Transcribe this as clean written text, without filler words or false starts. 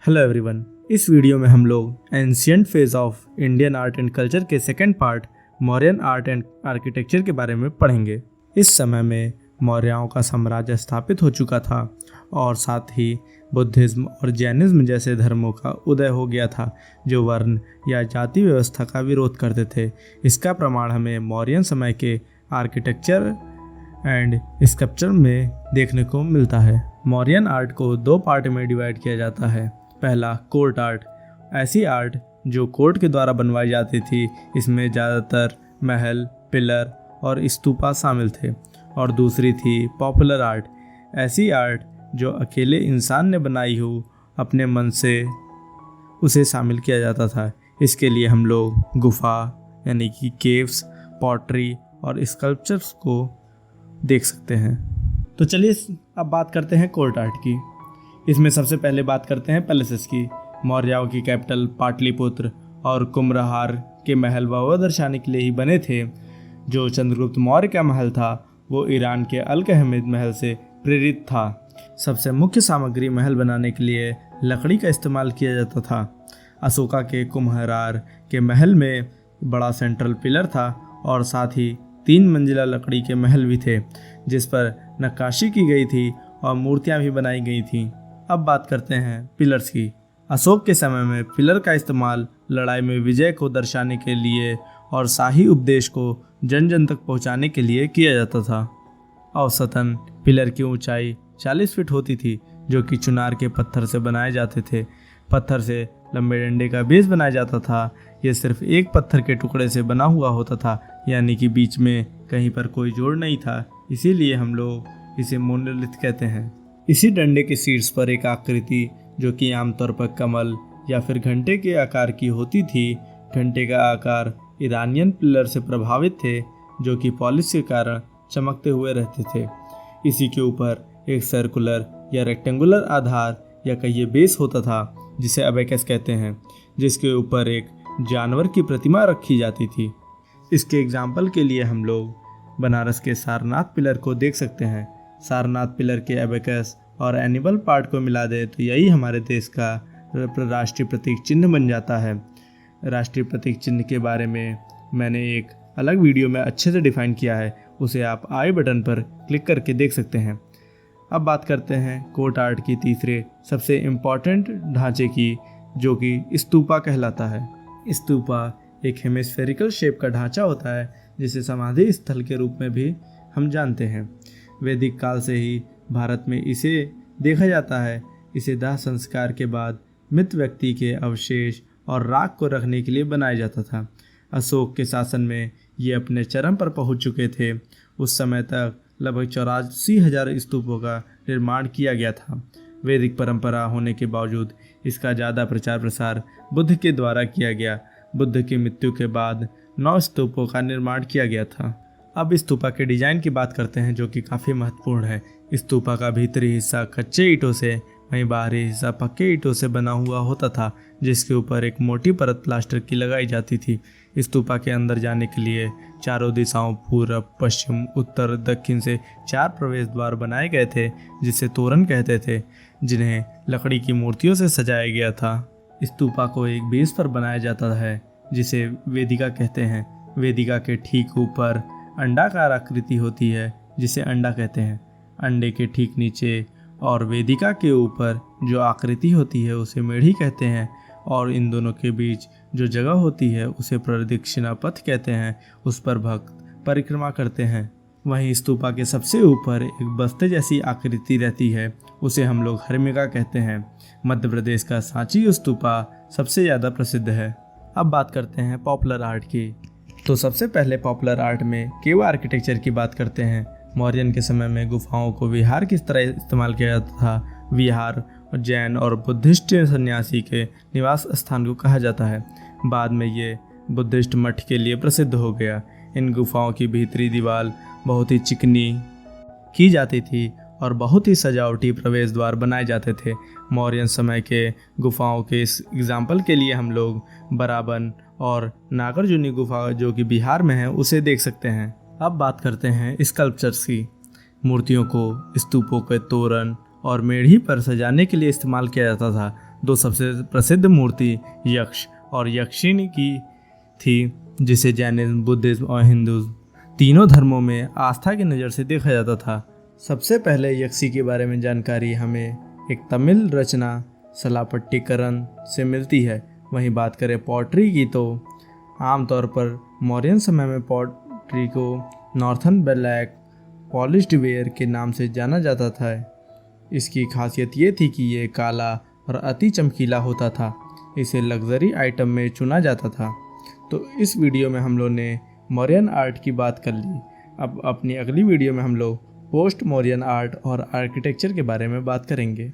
Hello everyone. इस video में हम लोग ancient phase of Indian art and culture के second part Mauryan art and architecture के बारे में पढ़ेंगे। इस समय में मौर्यों का साम्राज्य स्थापित हो चुका था और साथ ही बुद्धिज्म और जैनिज्म जैसे धर्मों का उदय हो गया था जो वर्ण या जाति व्यवस्था का विरोध करते थे। इसका प्रमाण हमें मौर्यन समय के आर्किटेक्चर एंड स्कल्पचर में देखने को मिलता है। मौर्यन आर्ट को दो पार्ट में डिवाइड किया जाता है। पहला कोर्ट आर्ट, ऐसी आर्ट जो कोर्ट के द्वारा बनवाई जाती थी। इसमें ज़्यादातर महल, पिलर और स्तूपा शामिल थे। और दूसरी थी पॉपुलर आर्ट, ऐसी आर्ट जो अकेले इंसान ने बनाई हो अपने मन से, उसे शामिल किया जाता था। इसके लिए हम लोग गुफा यानी कि केव्स, पॉटरी और स्कल्पचर्स को देख सकते हैं। तो चलिए अब बात करते हैं कोर्ट आर्ट की। इसमें सबसे पहले बात करते हैं पैलेसेस की। मौर्यों की कैपिटल पाटलिपुत्र और कुम्भलहार के महल वह दर्शाने के लिए ही बने थे। जो चंद्रगुप्त मौर्य का महल था वो ईरान के अल-कहमिद महल से प्रेरित था। सबसे मुख्य सामग्री महल बनाने के लिए लकड़ी का इस्तेमाल किया जाता था। अशोका के कुम्भलहार के महल में बड़ा सेंट्रल पिलर था और साथ ही 3 मंजिला लकड़ी के महल भी थे जिस पर नक्काशी की गई थी और मूर्तियां भी बनाई गई थीं। अब बात करते हैं पिलर्स की। अशोक के समय में पिलर का इस्तेमाल लड़ाई में विजय को दर्शाने के लिए और शाही उपदेश को जन जन तक पहुंचाने के लिए किया जाता था। औसतन पिलर की ऊंचाई 40 फीट होती थी जो कि चुनार के पत्थर से बनाए जाते थे। पत्थर से लंबे डंडे का बेस बनाया जाता था। यह सिर्फ एक पत्थर के टुकड़े से बना हुआ होता था, यानी कि बीच में कहीं पर कोई जोड़ नहीं था। इसीलिए हम लोग इसे मोनोलिथ कहते हैं। इसी डंडे के शीर्ष पर एक आकृति जो कि आमतौर पर कमल या फिर घंटे के आकार की होती थी। घंटे का आकार ईरानियन पिलर से प्रभावित थे जो कि पॉलिश के कारण चमकते हुए रहते थे। इसी के ऊपर एक सर्कुलर या रेक्टेंगुलर आधार या कहिए बेस होता था जिसे अबेकस कहते हैं, जिसके ऊपर एक जानवर की प्रतिमा रखी जाती थी। इसके एग्जाम्पल के लिए हम लोग बनारस के सारनाथ पिलर को देख सकते हैं। सारनाथ पिलर के अबेकस और एनिमल पार्ट को मिला दे तो यही हमारे देश का राष्ट्रीय प्रतीक चिन्ह बन जाता है। राष्ट्रीय प्रतीक चिन्ह के बारे में मैंने एक अलग वीडियो में अच्छे से डिफाइन किया है, उसे आप आई बटन पर क्लिक करके देख सकते हैं। अब बात करते हैं कोर्ट आर्ट की तीसरे सबसे इम्पॉर्टेंट ढांचे की, जो कि स्तूपा कहलाता है। स्तूपा एक हेमिस्फेरिकल शेप का ढांचा होता है जिसे समाधि स्थल के रूप में भी हम जानते हैं। वैदिक काल से ही भारत में इसे देखा जाता है। इसे दाह संस्कार के बाद मृत व्यक्ति के अवशेष और राख को रखने के लिए बनाया जाता था। अशोक के शासन में ये अपने चरम पर पहुंच चुके थे। उस समय तक लगभग 84,000 स्तूपों का निर्माण किया गया था। वैदिक परंपरा होने के बावजूद इसका ज़्यादा प्रचार प्रसार बुद्ध के द्वारा किया गया। बुद्ध की मृत्यु के बाद 9 स्तूपों का निर्माण किया गया था। अब स्तूपा के डिजाइन की बात करते हैं जो कि काफ़ी महत्वपूर्ण है। स्तूपा का भीतरी हिस्सा कच्चे ईंटों से, वहीं बाहरी हिस्सा पक्के ईंटों से बना हुआ होता था जिसके ऊपर एक मोटी परत प्लास्टर की लगाई जाती थी। स्तूपा के अंदर जाने के लिए चारों दिशाओं पूर्व, पश्चिम, उत्तर, दक्षिण से 4 प्रवेश द्वार बनाए गए थे जिसे तोरण कहते थे, जिन्हें लकड़ी की मूर्तियों से सजाया गया था। स्तूपा को एक बेस पर बनाया जाता है जिसे वेदिका कहते हैं। वेदिका के ठीक ऊपर अंडाकार आकृति होती है जिसे अंडा कहते हैं। अंडे के ठीक नीचे और वेदिका के ऊपर जो आकृति होती है उसे मेढ़ी कहते हैं और इन दोनों के बीच जो जगह होती है उसे प्रदक्षिणा पथ कहते हैं। उस पर भक्त परिक्रमा करते हैं। वहीं स्तूपा के सबसे ऊपर एक बस्ते जैसी आकृति रहती है, उसे हम लोग हर्मिका कहते हैं। मध्य प्रदेश का सांची स्तूपा सबसे ज़्यादा प्रसिद्ध है। अब बात करते हैं पॉपुलर आर्ट की। तो सबसे पहले पॉपुलर आर्ट में केव आर्किटेक्चर की बात करते हैं। मौर्यन के समय में गुफाओं को विहार किस तरह इस्तेमाल किया जाता था। विहार जैन और बुद्धिस्ट सन्यासी के निवास स्थान को कहा जाता है। बाद में ये बुद्धिस्ट मठ के लिए प्रसिद्ध हो गया। इन गुफाओं की भीतरी दीवार बहुत ही चिकनी की जाती थी और बहुत ही सजावटी प्रवेश द्वार बनाए जाते थे। मौर्यन समय के गुफाओं के इस एग्जाम्पल के लिए हम लोग बराबन और नागार्जुनी गुफा जो कि बिहार में है उसे देख सकते हैं। अब बात करते हैं स्कल्पचर्स की। मूर्तियों को स्तूपों के तोरण और मेढ़ी पर सजाने के लिए इस्तेमाल किया जाता था। दो सबसे प्रसिद्ध मूर्ति यक्ष और यक्षिणी की थी, जिसे जैनिज्म, बुद्धिज्म और हिंदुज्म तीनों धर्मों में आस्था की नज़र से देखा जाता था। सबसे पहले यक्षी के बारे में जानकारी हमें एक तमिल रचना सलापट्टिकरण से मिलती है। वहीं बात करें पॉटरी की तो आमतौर पर मौर्यन समय में पॉटरी को नॉर्थन ब्लैक पॉलिश्ड वेयर के नाम से जाना जाता था। इसकी खासियत ये थी कि ये काला और अति चमकीला होता था। इसे लग्जरी आइटम में चुना जाता था। तो इस वीडियो में हम लोग ने मौर्यन आर्ट की बात कर ली। अब अपनी अगली वीडियो में हम लोग पोस्ट मौर्यन आर्ट और आर्किटेक्चर के बारे में बात करेंगे।